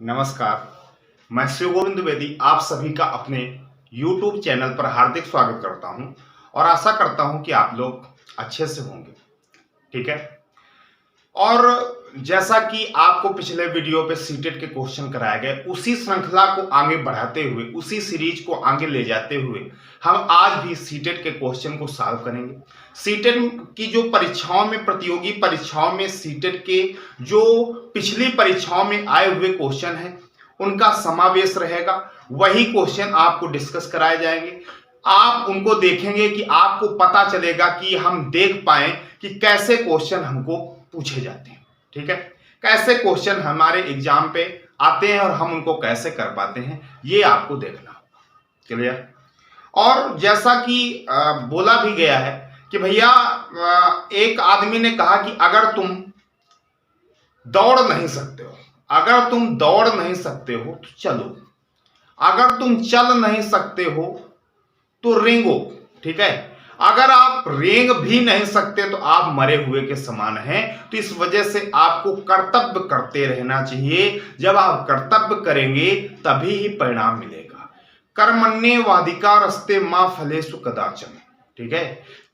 नमस्कार, मैं शिव गोविंद द्विवेदी आप सभी का अपने YouTube चैनल पर हार्दिक स्वागत करता हूं और आशा करता हूं कि आप लोग अच्छे से होंगे। ठीक है। और जैसा कि आपको पिछले वीडियो पे सीटेट के क्वेश्चन कराए गए, उसी श्रृंखला को आगे बढ़ाते हुए, उसी सीरीज को आगे ले जाते हुए हम आज भी सीटेट के क्वेश्चन को सॉल्व करेंगे। सीटेट की जो परीक्षाओं में, प्रतियोगी परीक्षाओं में सीटेट के जो पिछली परीक्षाओं में आए हुए क्वेश्चन हैं उनका समावेश रहेगा। वही क्वेश्चन आपको डिस्कस कराए जाएंगे। आप उनको देखेंगे कि आपको पता चलेगा कि हम देख पाए कि कैसे क्वेश्चन हमको पूछे जाते हैं। ठीक है, कैसे क्वेश्चन हमारे एग्जाम पे आते हैं और हम उनको कैसे कर पाते हैं, ये आपको देखना होगा। क्लियर। और जैसा कि बोला भी गया है कि भैया, एक आदमी ने कहा कि अगर तुम दौड़ नहीं सकते हो, अगर तुम दौड़ नहीं सकते हो तो चलो, अगर तुम चल नहीं सकते हो तो रेंगो। ठीक है, अगर आप रेंग भी नहीं सकते तो आप मरे हुए के समान हैं। तो इस वजह से आपको कर्तव्य करते रहना चाहिए। जब आप कर्तव्य करेंगे तभी ही परिणाम मिलेगा। कर्मण्येवाधिकारस्ते मा फलेषु कदाचन। ठीक है,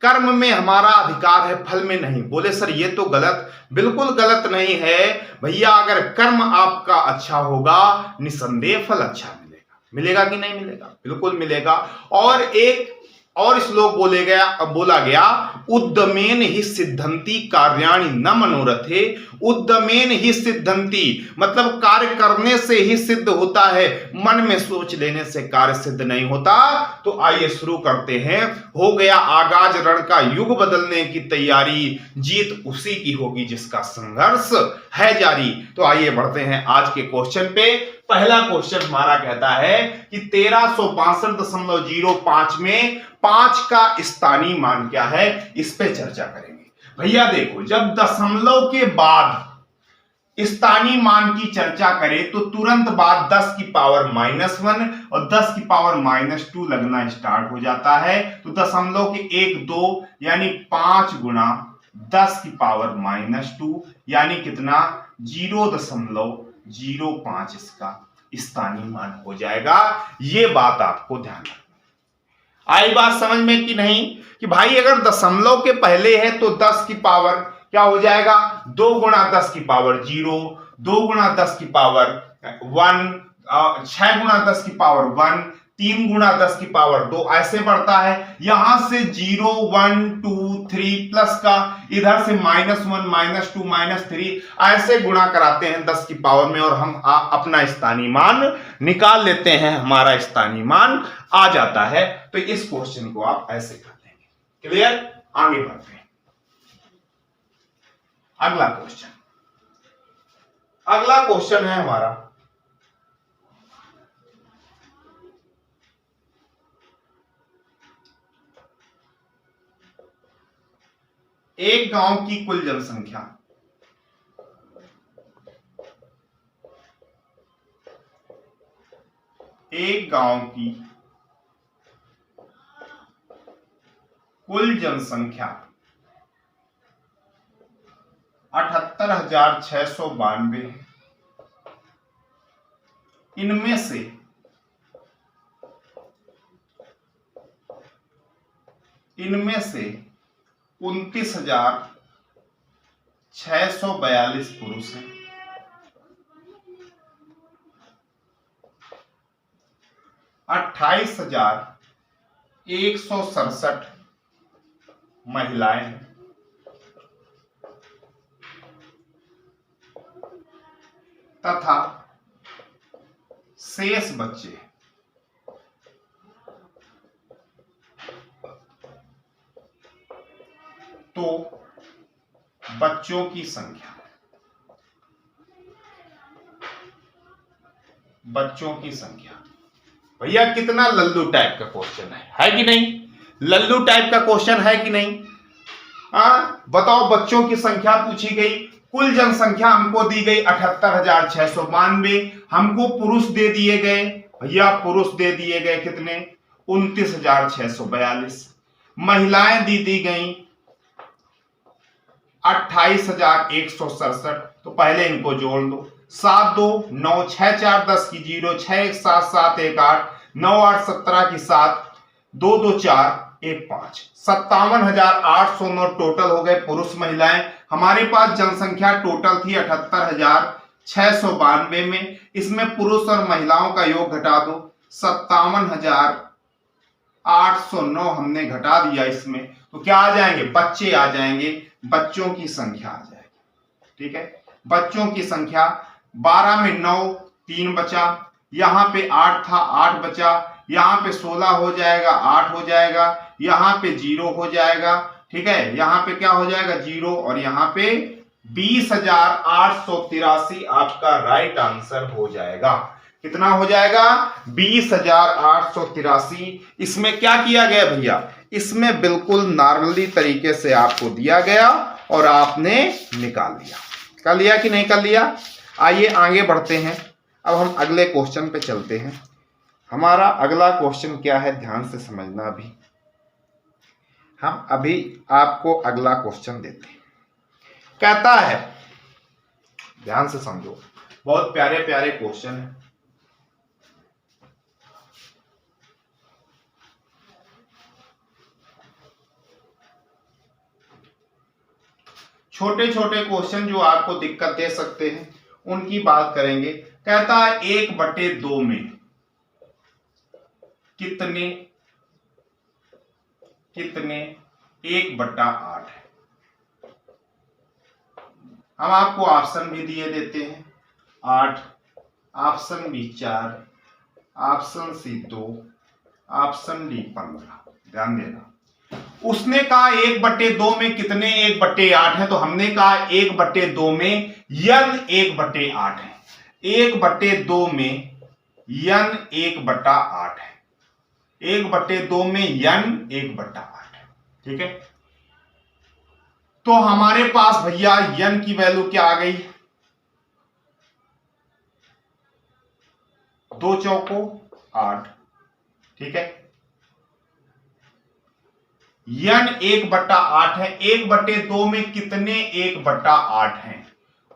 कर्म में हमारा अधिकार है, फल में नहीं। बोले सर ये तो गलत। बिल्कुल गलत नहीं है भैया। अगर कर्म आपका अच्छा होगा, निसंदेह फल अच्छा मिलेगा। मिलेगा कि नहीं मिलेगा? बिल्कुल मिलेगा। और एक और श्लोक बोला गया, उद्यमेन ही सिद्धंति कार्याणि न मनोरथे। उद्यमेन ही सिद्धंति मतलब कार्य करने से ही सिद्ध होता है, मन में सोच लेने से कार्य सिद्ध नहीं होता। तो आइए शुरू करते हैं। हो गया आगाज रण का, युग बदलने की तैयारी, जीत उसी की होगी जिसका संघर्ष है जारी। तो आइए बढ़ते हैं आज के क्वेश्चन पे। पहला क्वेश्चन हमारा कहता है कि 1362.05 में 5 का स्थानीय मान क्या है, इस पे चर्चा करेंगे। भैया देखो, जब दशमलव के बाद स्थानीय मान की चर्चा करें तो तुरंत बाद 10 की पावर -1 और 10 की पावर -2 लगना स्टार्ट हो जाता है। तो दशमलव के 1 2 यानी 5 गुना 10 की पावर -2 यानी कितना, 0.05 इसका स्थानीय मान हो जाएगा। ये बात आपको ध्यान रखना। आई बात समझ में कि नहीं? कि भाई अगर दशमलव के पहले है तो 10 की पावर क्या हो जाएगा, 2 गुना 10 की पावर 0, 2 गुना 10 की पावर 1, 6 गुना 10 की पावर 1, 3 गुना 10 की पावर 2, ऐसे बढ़ता है। यहां से 0 1 2 3 प्लस का, इधर से -1 -2 -3 ऐसे गुणा कराते हैं 10 की पावर में और हम अपना स्थानीय मान निकाल लेते हैं। हमारा स्थानीय मान आ जाता है। तो इस क्वेश्चन को आप ऐसे कर देंगे। क्लियर? आगे बढ़ते हैं। अगला क्वेश्चन है हमारा, एक गांव की कुल जनसंख्या एक गांव की कुल जनसंख्या 78,692 है। इनमें से 29,642 पुरुष हैं, 28,167 महिलाएं हैं, तथा शेष बच्चे हैं। तो बच्चों की संख्या भैया कितना लल्लू टाइप का क्वेश्चन है कि नहीं? लल्लू टाइप का क्वेश्चन है कि नहीं? बताओ, बच्चों की संख्या पूछी गई, कुल जनसंख्या हमको दी गई 78,692, हमको पुरुष दे दिए गए। भैया पुरुष दे दिए गए कितने, 29,642, महिलाएं दी गई 28,167। तो पहले इनको जोड़ दो, 7 2 9, 6 4 10 की 0, 6 1 7 7 1 8, 9 8 17 की 7, 2 2 4 1 5, 57,809 टोटल हो गए पुरुष महिलाएं। हमारे पास जनसंख्या टोटल थी 78,692 में, इसमें पुरुष और महिलाओं का योग घटा दो, 57,809 हमने घटा दिया इसमें, तो क्या आ जाएंगे, बच्चे आ जाएंगे, बच्चों की संख्या आ जाएगी। ठीक है, बच्चों की संख्या 12 में 9 3 बचा, यहां पे 8 था 8 बचा, यहां पे 16 हो जाएगा 8 हो जाएगा, यहां पे 0 हो जाएगा। ठीक है, यहां पे क्या हो जाएगा 0, और यहां पे 20,883 आपका राइट आंसर हो जाएगा। कितना हो जाएगा, 20,883। इसमें क्या किया गया भैया, इसमें बिल्कुल नॉर्मली तरीके से आपको दिया गया और आपने निकाल लिया। कर लिया कि नहीं कर लिया? आइए आगे बढ़ते हैं, अब हम अगले क्वेश्चन पे चलते हैं। हमारा अगला क्वेश्चन क्या है, ध्यान से समझना। अभी हम आपको अगला क्वेश्चन देते हैं। कहता है, ध्यान से समझो, बहुत प्यारे प्यारे क्वेश्चन है। छोटे छोटे क्वेश्चन जो आपको दिक्कत दे सकते हैं उनकी बात करेंगे। कहता है 1/2 में कितने 1/8 है। हम आपको ऑप्शन भी दिए देते हैं, 8, option B 4, option C 2, option D 15। ध्यान देना, उसने कहा 1/2 में कितने 1/8 है, तो हमने कहा 1/2 में n 1/8 है। 1/2 में n 1/8 है। 1/2 में n 1/8 है। ठीक है, तो हमारे पास भैया n की वैल्यू क्या आ गई, 2 चौको 8। ठीक है, n 1/8 है। 1/2 में कितने 1/8 हैं,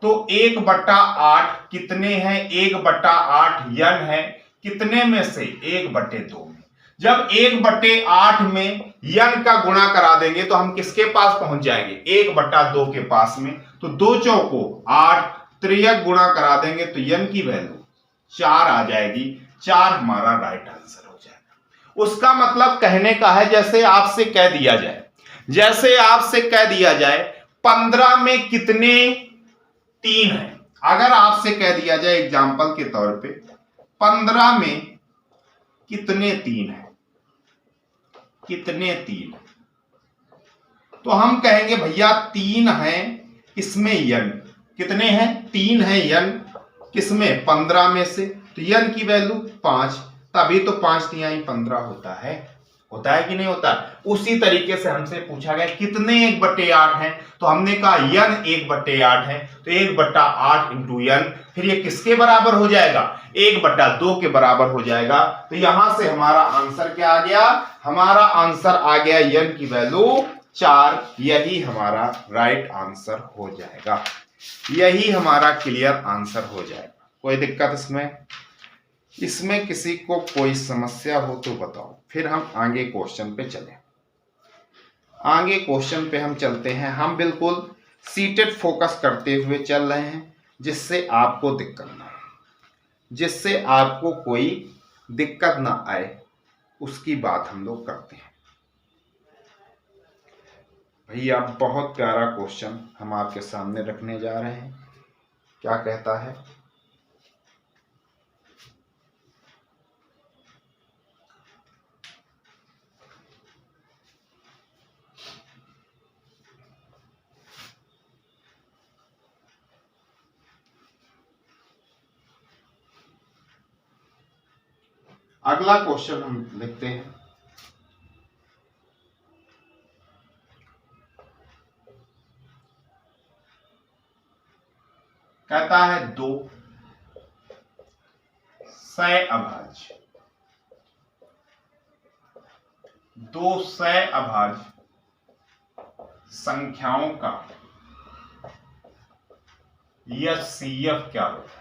तो 1/8 कितने हैं, 1/8 n है, कितने में से 1/2 में। जब 1/8 में n का गुणा करा देंगे तो हम किसके पास पहुंच जाएंगे, 1/2 के पास में। तो 2 चौको 8, त्रियक गुणा करा देंगे तो n की वैल्यू 4 आ जाएगी। 4 हमारा राइट आंसर हो जाएगा। उसका मतलब कहने का है, जैसे आपसे कह दिया जाए 15 में कितने 3 है। अगर आपसे कह दिया जाए एग्जाम्पल के तौर पे 15 में कितने 3 है, तो हम कहेंगे भैया 3 है, इसमें n कितने हैं, 3 है n किसमें, 15 में से, तो n की वैल्यू 5। तभी तो 5 तिहाई 15 होता है कि नहीं होता। उसी तरीके से हमसे पूछा गया कितने 1/8 हैं, तो हमने कहा n 1/8 है, तो 1/8 इंटू n, फिर ये किसके बराबर हो जाएगा, 1/2 के बराबर हो जाएगा। तो यहां से हमारा आंसर क्या आ गया, हमारा आंसर आ गया n की वैल्यू 4। यही हमारा राइट आंसर हो जाएगा, यही हमारा क्लियर आंसर हो जाएगा। कोई दिक्कत इसमें किसी को कोई समस्या हो तो बताओ, फिर हम आगे क्वेश्चन पे चलें। आगे क्वेश्चन पे हम चलते हैं। हम बिल्कुल सीटेड फोकस करते हुए चल रहे हैं, जिससे आपको कोई दिक्कत ना आए, उसकी बात हम लोग करते हैं। भैया बहुत प्यारा क्वेश्चन हम आपके सामने रखने जा रहे हैं। क्या कहता है, अगला क्वेश्चन हम लिखते हैं। कहता है 2 सह अभाज्य संख्याओं का HCF क्या होता है।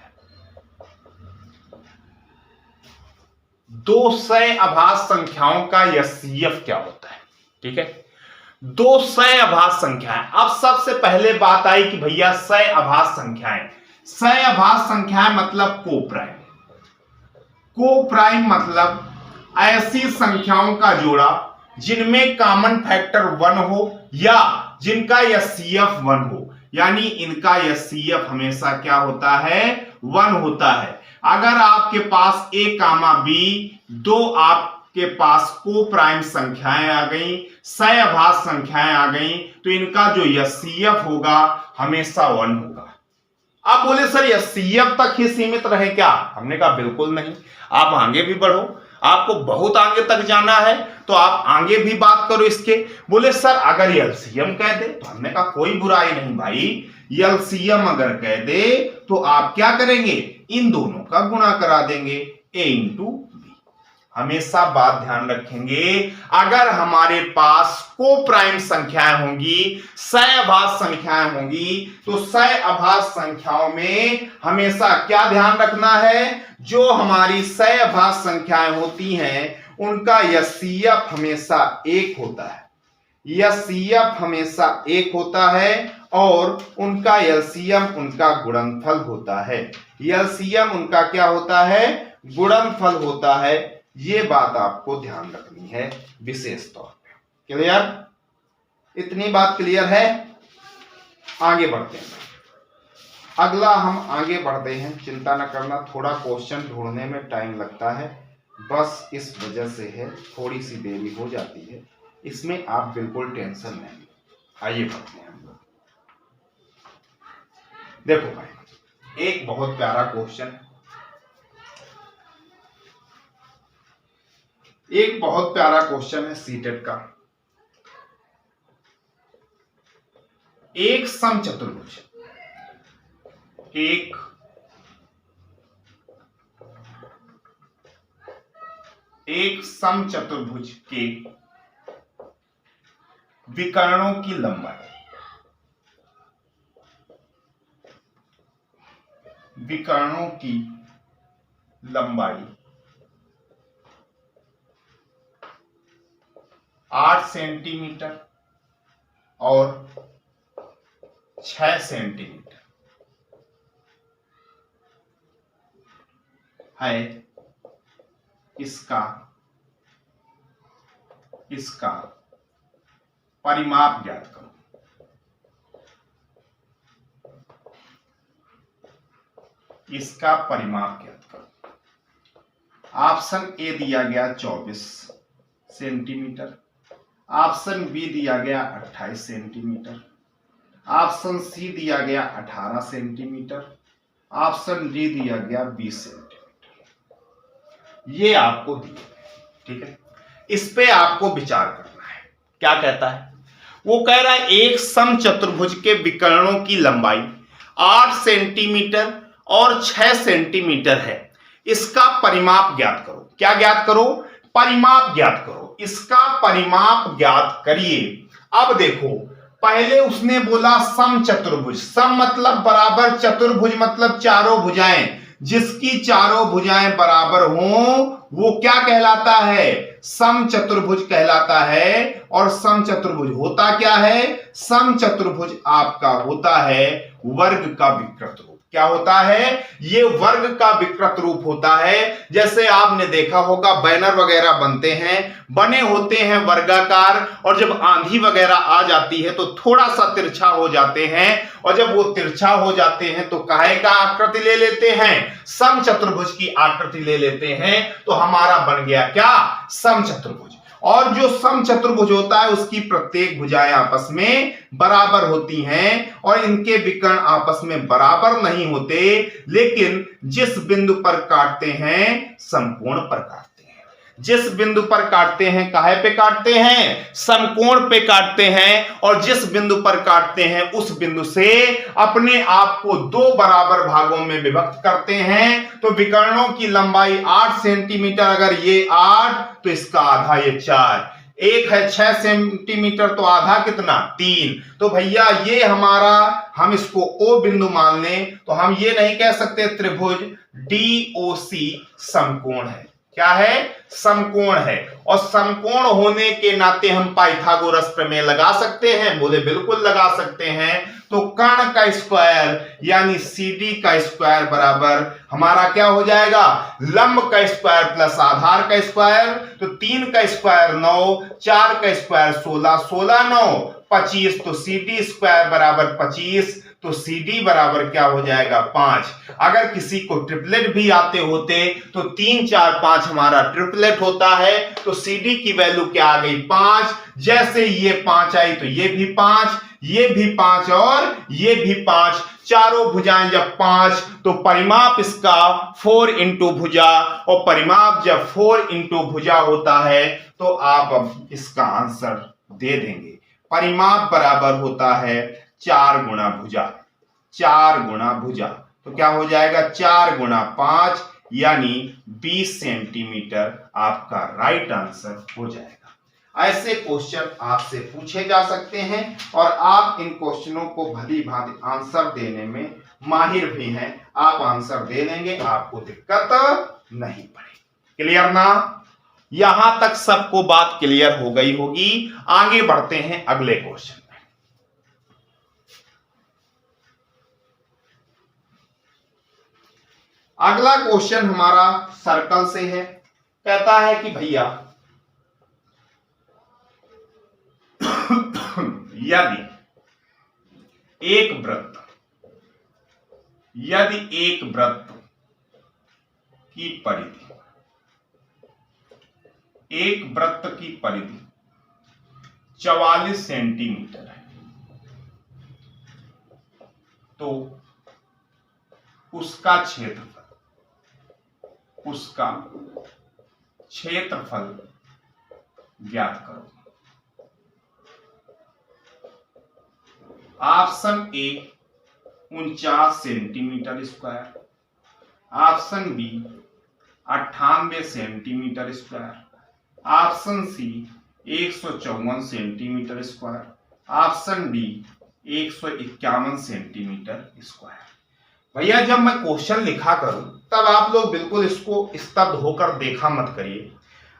दो सह अभाज्य संख्याओं का एचसीएफ क्या होता है। ठीक है, दो सह अभाज्य संख्याएं। अब सबसे पहले बात आई कि भैया सह अभाज्य संख्याएं, सह अभाज्य संख्याएं मतलब को प्राइम। को प्राइम मतलब ऐसी संख्याओं का जोड़ा जिनमें कॉमन फैक्टर 1 हो या जिनका एचसीएफ 1 हो, यानी इनका एचसीएफ हमेशा क्या होता है, 1 होता है। अगर आपके पास a कामा b दो आपके पास को प्राइम संख्याएं आ गई, सह अभाज्य संख्याएं आ गई, तो इनका जो एचसीएफ होगा हमेशा 1 होगा। आप बोले सर एचसीएफ तक ही सीमित रहे क्या? हमने कहा बिल्कुल नहीं, आप आगे भी बढ़ो, आपको बहुत आगे तक जाना है तो आप आगे भी बात करो इसके। बोले सर अगर एलसीएम कह दे, तो हमने कहा कोई बुराई नहीं भाई, एलसीएम अगर कह दे तो आप क्या करेंगे, इन दोनों का गुणा करा देंगे, a इंटू बी। हमेशा बात ध्यान रखेंगे, अगर हमारे पास को प्राइम संख्याएं होंगी, सह अभाज्य संख्याएं होंगी, तो सह अभाज्य संख्याओं में हमेशा क्या ध्यान रखना है, जो हमारी सह अभाज्य संख्याएं होती हैं उनका एचसीएफ हमेशा 1 होता है। एचसीएफ हमेशा 1 होता है और उनका एलसीएम उनका गुणनफल होता है। एलसीएम उनका क्या होता है, गुणनफल होता है। ये बात आपको ध्यान रखनी है विशेष तौर पे। क्लियर? इतनी बात क्लियर है? आगे बढ़ते हैं। अगला हम आगे बढ़ते हैं, चिंता न करना, थोड़ा क्वेश्चन ढूंढने में टाइम लगता है, बस इस वजह से है, थोड़ी सी देरी हो जाती है, इसमें आप बिल्कुल टेंशन नहीं। आइए बढ़ते हैं हम लोग। देखो भाई, एक बहुत प्यारा क्वेश्चन, एक बहुत प्यारा क्वेश्चन है सीटेट का। एक समचतुर्भुज, एक समचतुर्भुज के विकर्णों की लंबाई, विकर्णों की लंबाई 8 सेंटीमीटर और 6 सेंटीमीटर है, इसका परिमाप ज्ञात करो। इसका परिमाप ज्ञात करो। ऑप्शन ए दिया गया 24 सेंटीमीटर, ऑप्शन बी दिया गया 28 सेंटीमीटर, ऑप्शन सी दिया गया 18 सेंटीमीटर, ऑप्शन डी दिया गया 20 सेंटीमीटर। ये आपको दिए, ठीक है, इस पे आपको विचार करना है। क्या कहता है वो? कह रहा है एक समचतुर्भुज के विकर्णों की लंबाई 8 सेंटीमीटर और 6 सेंटीमीटर है, इसका परिमाप ज्ञात करो। क्या ज्ञात करो? परिमाप ज्ञात करो। इसका परिमाप ज्ञात करिए। अब देखो, पहले उसने बोला समचतुर्भुज, सम मतलब बराबर, चतुर्भुज मतलब चारों भुजाएं, जिसकी चारों भुजाएं बराबर हों वो क्या कहलाता है? समचतुर्भुज कहलाता है। और समचतुर्भुज होता क्या है? समचतुर्भुज आपका होता है वर्ग का विकृत रूप। क्या होता है? ये वर्ग का विकृत रूप होता है। जैसे आपने देखा होगा बैनर वगैरह बनते हैं, बने होते हैं वर्गाकार, और जब आंधी वगैरह आ जाती है तो थोड़ा सा तिरछा हो जाते हैं, और जब वो तिरछा हो जाते हैं तो काहे का आकृति ले लेते हैं? समचतुर्भुज की आकृति ले लेते हैं। तो हमारा बन गया क्या? समचतुर्भुज। और जो समचतुर्भुज होता है उसकी प्रत्येक भुजाएं आपस में बराबर होती हैं, और इनके विकर्ण आपस में बराबर नहीं होते, लेकिन जिस बिंदु पर काटते हैं समकोण पर काटते हैं। जिस बिंदु पर काटते हैं, काहे पे काटते हैं? समकोण पे काटते हैं। और जिस बिंदु पर काटते हैं उस बिंदु से अपने आप को दो बराबर भागों में विभक्त करते हैं। तो विकर्णों की लंबाई 8 सेंटीमीटर, अगर ये 8 तो इसका आधा ये 4, एक है 6 सेंटीमीटर तो आधा कितना? 3। तो भैया ये हमारा, हम इसको O बिंदु मान लें तो हम ये नहीं कह सकते त्रिभुज DOC समकोण है। क्या है? समकोण है। और समकोण होने के नाते हम पाइथागोरस प्रमेय लगा सकते हैं। बोले बिल्कुल लगा सकते हैं। तो कर्ण का स्क्वायर यानी CD का स्क्वायर बराबर हमारा क्या हो जाएगा? लंब का स्क्वायर प्लस आधार का स्क्वायर। तो 3 का स्क्वायर 9, 4 का स्क्वायर 16, 16 9 25। तो CD स्क्वायर बराबर 25। तो CD बराबर क्या हो जाएगा? 5। अगर किसी को ट्रिपलेट भी आते होते तो 3 4 5 हमारा ट्रिपलेट होता है। तो CD की वैल्यू क्या आ गई? 5। जैसे ये 5 आई तो ये भी 5, ये भी 5 और ये भी 5। चारों भुजाएं जब 5 तो परिमाप इसका 4 इंटू भुजा। और परिमाप जब 4 इंटू भुजा होता है तो आप अब इसका आंसर दे देंगे। परिमाप बराबर होता है 4 गुणा भुजा। 4 गुणा भुजा तो क्या हो जाएगा? 4 गुणा 5 यानी 20 सेंटीमीटर आपका राइट आंसर हो जाएगा। ऐसे क्वेश्चन आपसे पूछे जा सकते हैं और आप इन क्वेश्चनों को भली भांति आंसर देने में माहिर भी हैं। आप आंसर दे लेंगे, आपको दिक्कत नहीं पड़ेगी। क्लियर ना? यहां तक सबको बात क्लियर हो गई होगी। आगे बढ़ते हैं अगले क्वेश्चन में। अगला क्वेश्चन हमारा सर्कल से है। कहता है कि भैया यदि एक वृत्त की परिधि, एक वृत्त की परिधि 44 सेंटीमीटर है तो उसका क्षेत्रफल ज्ञात करो। Option A 49 centimetre square, option B 98 centimetre square, option C 154 centimetre square, option D 151 centimetre square. भैया जब मैं क्वेश्चन लिखा करूं तब आप लोग बिल्कुल इसको स्तब्ध होकर देखा मत करिए।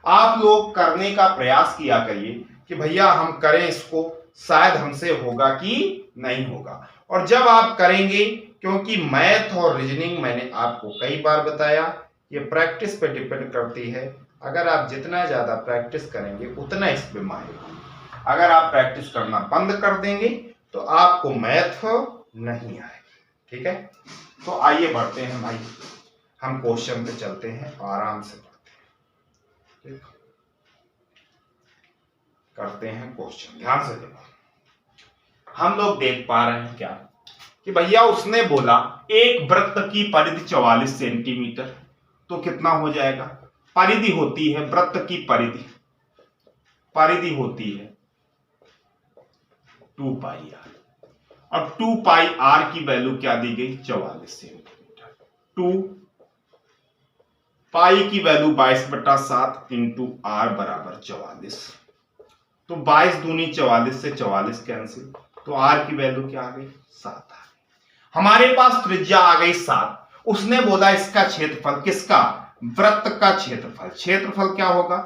आप लोग करने का प्रयास किया करिए कि भैया हम करें इसको, शायद हमसे होगा कि नहीं होगा। और जब आप करेंगे, क्योंकि मैथ और रीजनिंग मैंने आपको कई बार बताया ये प्रैक्टिस पे डिपेंड करती है। अगर आप जितना ज्यादा प्रैक्टिस करेंगे उतना इस पे माहिर होंगे। अगर आप प्रैक्टिस करना बंद कर देंगे तो आपको मैथ नहीं आएगा। ठीक है, तो आइए बढ़ते हैं भाई, हम क्वेश्चन पे चलते हैं, आराम से पढ़ते हैं। ठीक, करते हैं क्वेश्चन, ध्यान से देखो। हम लोग देख पा रहे हैं क्या कि भैया उसने बोला एक वृत्त की परिधि 44 सेंटीमीटर, तो कितना हो जाएगा? परिधि होती है, वृत्त की परिधि होती है 2 पाई आर। अब 2 पाई आर की वैल्यू क्या दी गई? 44 सेंटीमीटर। 2 पाई की वैल्यू 22/7 इंटू आर बराबर 44। तो 22 दूनी 44 से 44 कैंसिल, तो आर की वैल्यू क्या आ गई? 7 आ गई। हमारे पास त्रिज्या आ गई 7। उसने बोला इसका क्षेत्रफल, किसका? वृत्त का क्षेत्रफल। क्षेत्रफल क्या होगा?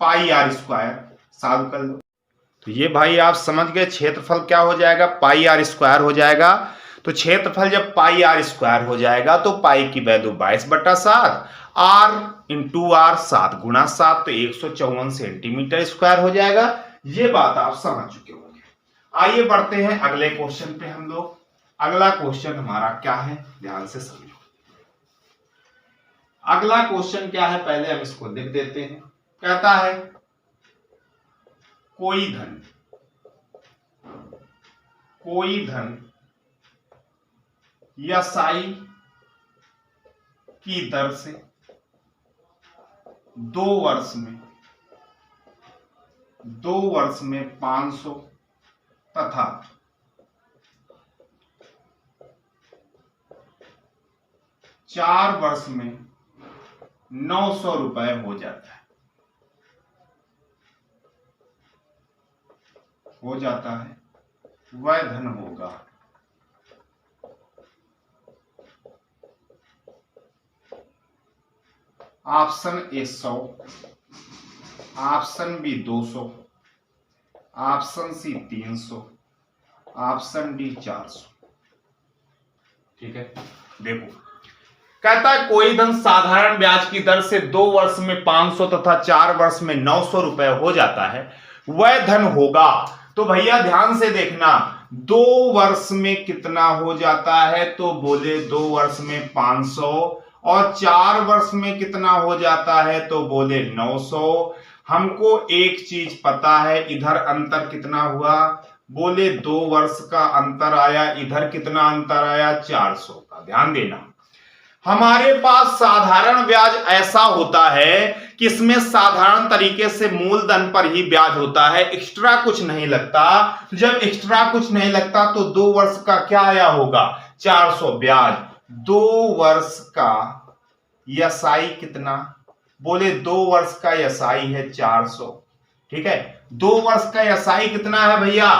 पाई आर स्क्वायर। सॉल्व कर लो। तो ये भाई आप समझ गए, क्षेत्रफल क्या हो जाएगा? पाई आर स्क्वायर हो जाएगा। तो क्षेत्रफल जब पाई आर स्क्वायर हो जाएगा तो पाई की वैल्यू 22/7, आर इंटू आर 7 गुणा 7, तो 154 सेंटीमीटर स्क्वायर हो जाएगा। ये बात आप समझ चुके होंगे। आइए बढ़ते हैं अगले क्वेश्चन पे हम लोग। अगला क्वेश्चन हमारा क्या है, ध्यान से समझो। अगला क्वेश्चन क्या है, पहले हम इसको लिख देते हैं। कहता है कोई धन या साई की दर से 2 वर्ष में 500 तथा 4 वर्ष में 900 रुपए हो जाता है, वह धन होगा। Option A 100, option B 200, option C 300, option D 400। ठीक है, देखो कहता है कोई धन साधारण ब्याज की दर से 2 वर्ष में 500 तथा 4 वर्ष में 900 रुपए हो जाता है, वह धन होगा। तो भैया ध्यान से देखना, 2 वर्ष में कितना हो जाता है, तो बोले 2 वर्ष में 500, और 4 वर्ष में कितना हो जाता है, तो बोले 900। हमको एक चीज पता है, इधर अंतर कितना हुआ, बोले 2 वर्ष का अंतर आया, इधर कितना अंतर आया, 400 का। ध्यान देना, हमारे पास साधारण ब्याज ऐसा होता है कि इसमें साधारण तरीके से मूलधन पर ही ब्याज होता है, एक्स्ट्रा कुछ नहीं लगता। जब एक्स्ट्रा कुछ नहीं लगता तो 2 वर्ष का क्या आया होगा, 400 ब्याज। 2 वर्ष का एसआई कितना, बोले 2 वर्ष का एसआई है 400। ठीक है, 2 वर्ष का एसआई कितना है भैया,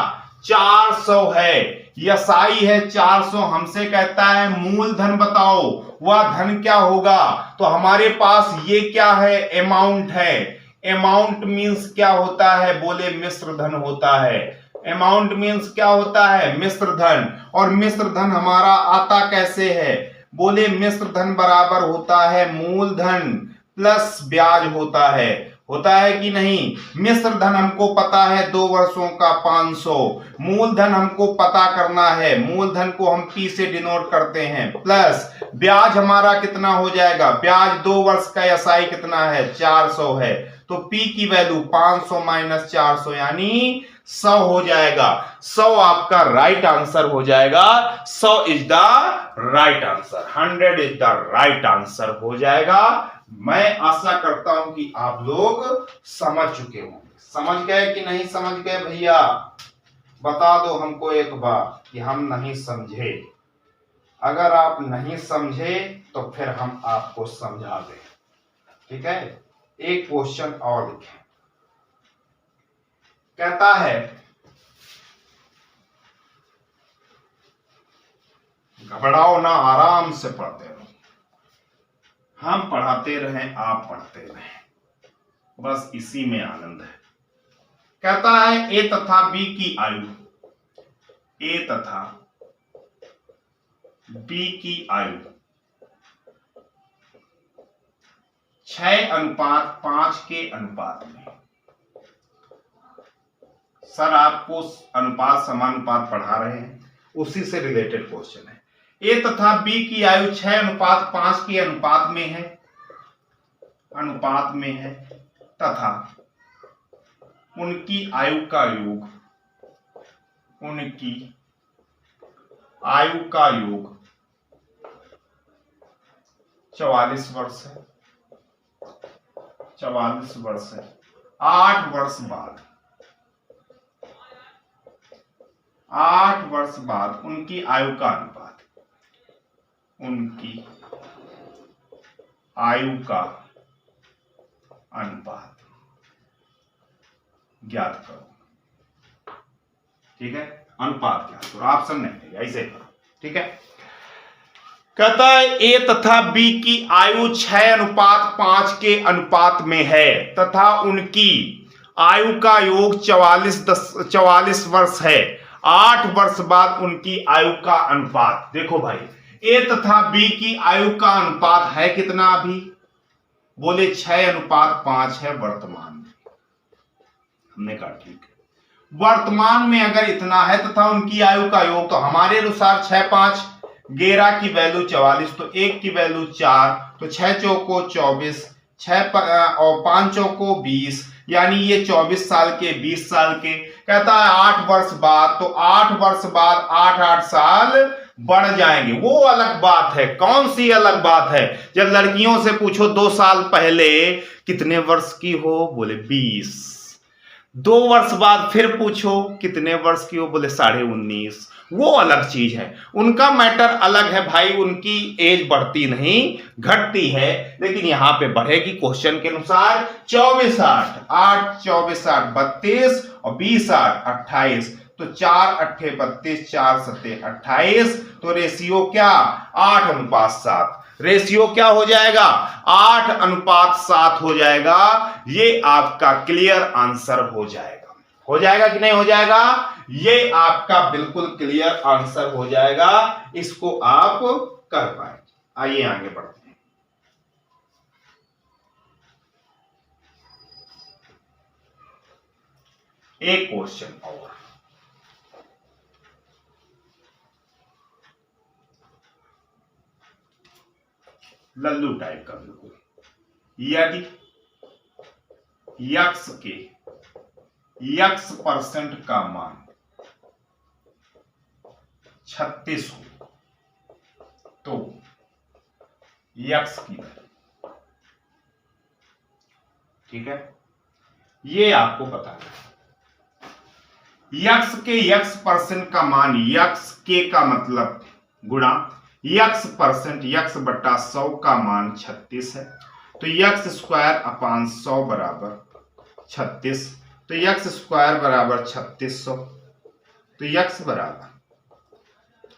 400 है। एसआई है 400, हमसे कहता है मूलधन बताओ, वह धन क्या होगा। तो हमारे पास ये क्या है, अमाउंट है। अमाउंट मींस क्या होता है, बोले मिश्र धन होता है। अमाउंट मींस क्या होता है, मिश्र धन। और मिश्र धन हमारा आता कैसे है, बोले मिश्र धन बराबर होता है मूलधन प्लस ब्याज होता है कि नहीं। मिश्र धन हमको पता है 2 वर्षों का 500, मूलधन हमको पता करना है, मूलधन को हम P से डिनोट करते हैं, प्लस ब्याज हमारा कितना हो जाएगा, ब्याज 2 वर्ष का एसआई कितना है, 400 है। तो P की वैल्यू 500 माइनस 400 यानी 100 हो जाएगा। 100 आपका राइट आंसर हो जाएगा। 100 is the right answer, 100 is the right answer हो जाएगा। मैं आशा करता हूं कि आप लोग समझ चुके होंगे। समझ गए कि नहीं समझ गए भैया, बता दो हमको एक बार कि हम नहीं समझे। अगर आप नहीं समझे तो फिर हम आपको समझा दें। ठीक है, एक क्वेश्चन और लिखें। कहता है घबराओ ना, आराम से पढ़ते रहो, हम पढ़ाते रहें आप पढ़ते रहें, बस इसी में आनंद है। कहता है ए तथा बी की आयु, ए तथा बी की आयु 6:5 के अनुपात में। सर आपको अनुपात समानुपात पढ़ा रहे हैं, उसी से रिलेटेड क्वेश्चन है। ए तथा बी की आयु 6:5 के अनुपात में है तथा उनकी आयु का योग 44 वर्ष है। 44 वर्ष है। 8 वर्ष बाद उनकी आयु का अनुपात, ज्ञात करो। ठीक है, अनुपात ज्ञात करो, ऑप्शन नहीं देगा, ऐसे करो। ठीक है, कहता है ए तथा बी की आयु 6:5 के अनुपात में है तथा उनकी आयु का योग 44 वर्ष है। 8 वर्ष बाद उनकी आयु का अनुपात। देखो भाई, ए तथा बी की आयु का अनुपात है कितना अभी, बोले 6:5 है वर्तमान में। हमने कहा ठीक है, वर्तमान में अगर इतना है तथा उनकी आयु का योग, तो हमारे अनुसार 6×5 11 की वैल्यू 44, तो 1 की वैल्यू 4, तो 6 चौको 24, 6 और 5 चौको 20, यानी ये 24 साल के 20 साल के। कहता है 8 वर्ष बाद, तो 8 वर्ष बाद 8 साल बढ़ जाएंगे। वो अलग बात है। कौन सी अलग बात है, जब लड़कियों से पूछो 2 साल पहले कितने वर्ष की हो, बोले 20। 2 वर्ष बाद फिर पूछो कितने वर्ष की हो, बोले 19.5। वो अलग चीज है, उनका मैटर अलग है भाई। उनकी एज बढ़ती नहीं घटती है, लेकिन यहां पे बढ़ेगी क्वेश्चन के अनुसार। 24 8 8 24 8 32 और 20 8 28, तो 4 8 32, 4 7 28, तो रेशियो क्या 8:7। रेशियो क्या हो जाएगा, 8:7 हो जाएगा। ये आपका क्लियर आंसर हो जाएगा। हो जाएगा कि नहीं हो जाएगा, ये आपका बिल्कुल क्लियर आंसर हो जाएगा। इसको आप कर पाएंगे। आइए आगे बढ़ते हैं। एक क्वेश्चन और, लल्लू टाइप का बिल्कुल। यदि x% का मान 36 हो तो x की वैल्यू, ठीक है, ये आपको पता है। x% का मान, x के का मतलब गुणा x%, x/100 का मान 36 है, तो x² बराबर 36, तो x² बराबर 3600, तो x बराबर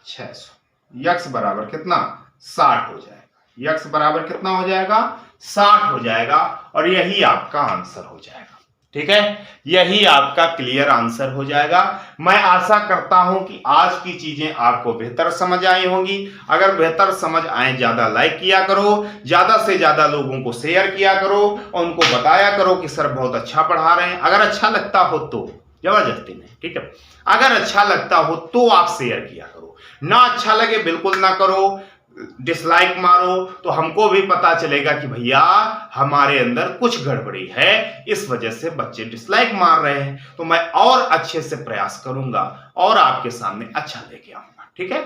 600, x बराबर कितना, 60 हो जाएगा। x बराबर कितना हो जाएगा, 60 हो जाएगा, और यही आपका आंसर हो जाएगा। ठीक है, यही आपका क्लियर आंसर हो जाएगा। मैं आशा करता हूं कि आज की चीजें आपको बेहतर समझ आई होंगी। अगर बेहतर समझ आए, ज्यादा लाइक किया करो, ज्यादा से ज्यादा लोगों को शेयर किया करो, और उनको बताया करो कि सर बहुत अच्छा पढ़ा रहे हैं। अगर अच्छा लगता हो तो, जबरदस्ती नहीं, ठीक है, अगर अच्छा लगता हो तो आप शेयर किया करो, ना अच्छा लगे बिल्कुल ना करो, डिसलाइक मारो, तो हमको भी पता चलेगा कि भैया हमारे अंदर कुछ गड़बड़ी है, इस वजह से बच्चे डिसलाइक मार रहे हैं। तो मैं और अच्छे से प्रयास करूंगा और आपके सामने अच्छा लेके आऊंगा। ठीक है।